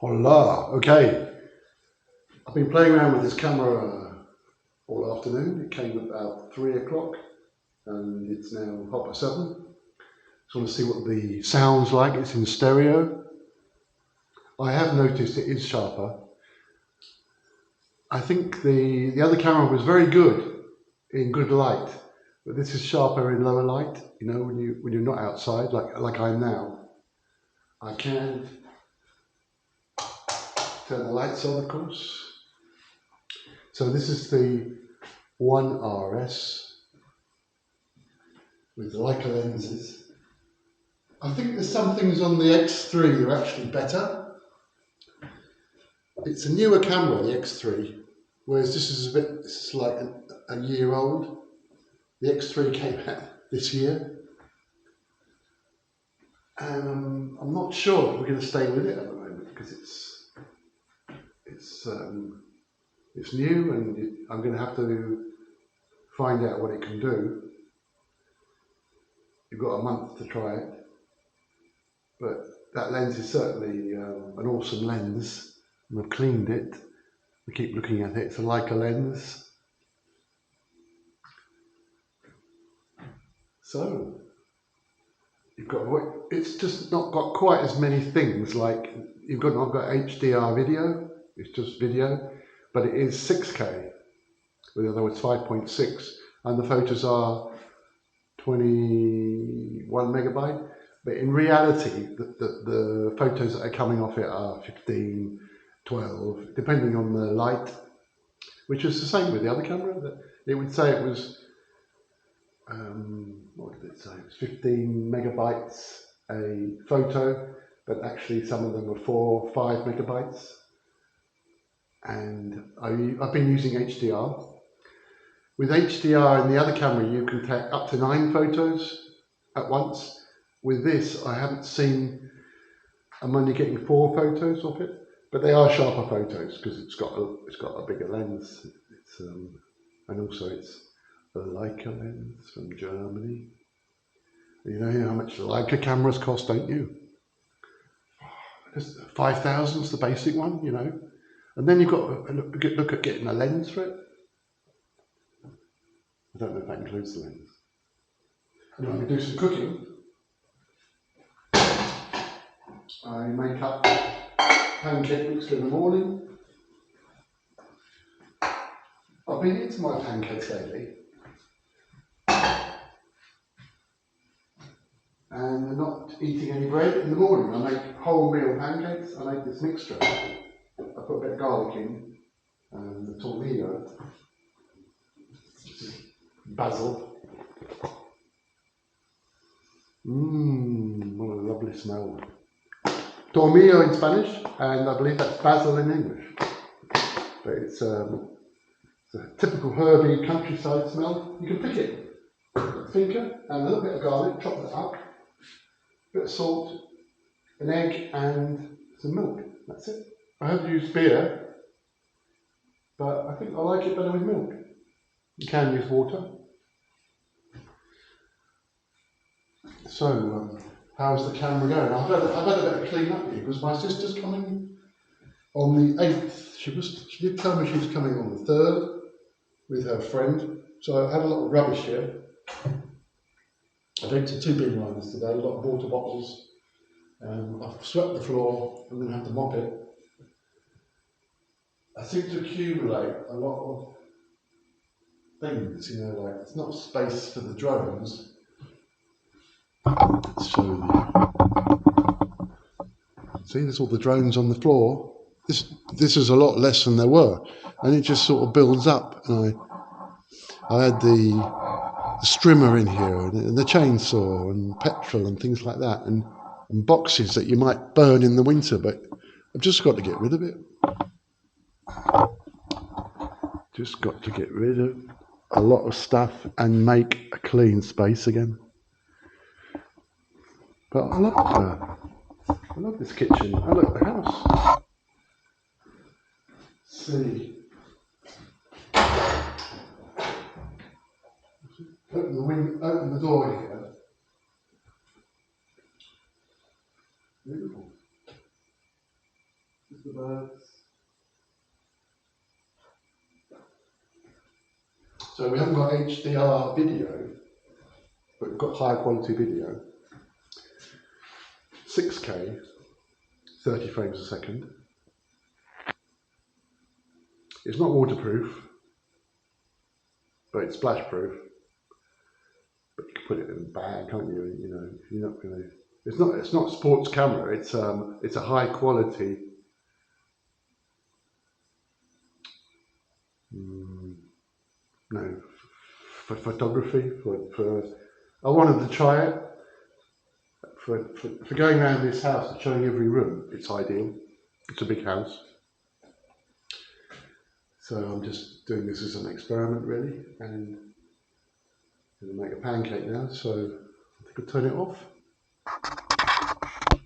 Hola, okay. I've been playing around with this camera all afternoon. It came about 3 o'clock and it's now 7:30. Just want to see what the sound's like. It's in stereo. I have noticed it is sharper. I think the other camera was very good in good light, but this is sharper in lower light. You know, when you're not outside like I am now. I can turn the lights on, of course. So this is the 1RS with Leica lenses. I think there's some things on the X3 that are actually better. It's a newer camera, the X3, whereas this is like a year old. The X3 came out this year. And I'm not sure if we're going to stay with it at the moment because it's new and I'm going to have to find out what it can do. You've got a month to try it, but that lens is certainly an awesome lens, and I've cleaned it. I keep looking at it. It's a Leica lens. So it's just not got quite as many things like not got HDR video. It's just video, but it is 6K. In other words, 5.6, and the photos are 21 megabyte. But in reality, the photos that are coming off it are 15, 12, depending on the light, which is the same with the other camera. It would say it was, what did it say? It was 15 megabytes a photo, but actually some of them were 4, 5 megabytes. And I've been using HDR. With HDR in the other camera, you can take up to 9 photos at once. With this, I haven't seen, I'm only getting 4 photos of it, but they are sharper photos because it's got a bigger lens. And also it's a Leica lens from Germany. You know how much Leica cameras cost, don't you? Just 5,000 is the basic one, you know. And then you've got to look at getting a lens for it. I don't know if that includes the lens. And I'm going to do some cooking. I make up pancake mix for the morning. I've been into my pancakes lately. And I'm not eating any bread in the morning. I make wholemeal pancakes. I make this mixture. I put a bit of garlic in, and the tornillo, basil. What a lovely smell. Tornillo in Spanish, and I believe that's basil in English. But it's a typical herby countryside smell. You can pick it. Finger and a little bit of garlic, chop that up. A bit of salt, an egg, and some milk. That's it. I have used beer, but I think I like it better with milk. You can use water. So, how's the camera going? I've had a bit of clean up here because my sister's coming on the 8th. She did tell me she was coming on the 3rd with her friend. So I had a lot of rubbish here. I've emptied 2 bin liners today, a lot of water bottles. I've swept the floor. I'm going to have to mop it. I seem to accumulate a lot of things, you know, like it's not space for the drones. So, see, there's all the drones on the floor. This is a lot less than there were, and it just sort of builds up. And I had the strimmer in here, and the chainsaw, and petrol, and things like that, and boxes that you might burn in the winter, but I've just got to get rid of it. Just got to get rid of a lot of stuff and make a clean space again. But I love this kitchen. I love the house. Let's see. Open the door here. Beautiful. to the birds. So we haven't got HDR video, but we've got higher quality video. 6K, 30 frames a second. It's not waterproof, but it's splash proof. But you can put it in a bag, can't you? You know, you're not going to. It's not a sports camera. It's a high quality. For photography. I wanted to try it. For going around this house and showing every room, it's ideal. It's a big house. So I'm just doing this as an experiment really, and I'm going to make a pancake now, so I think I'll turn it off.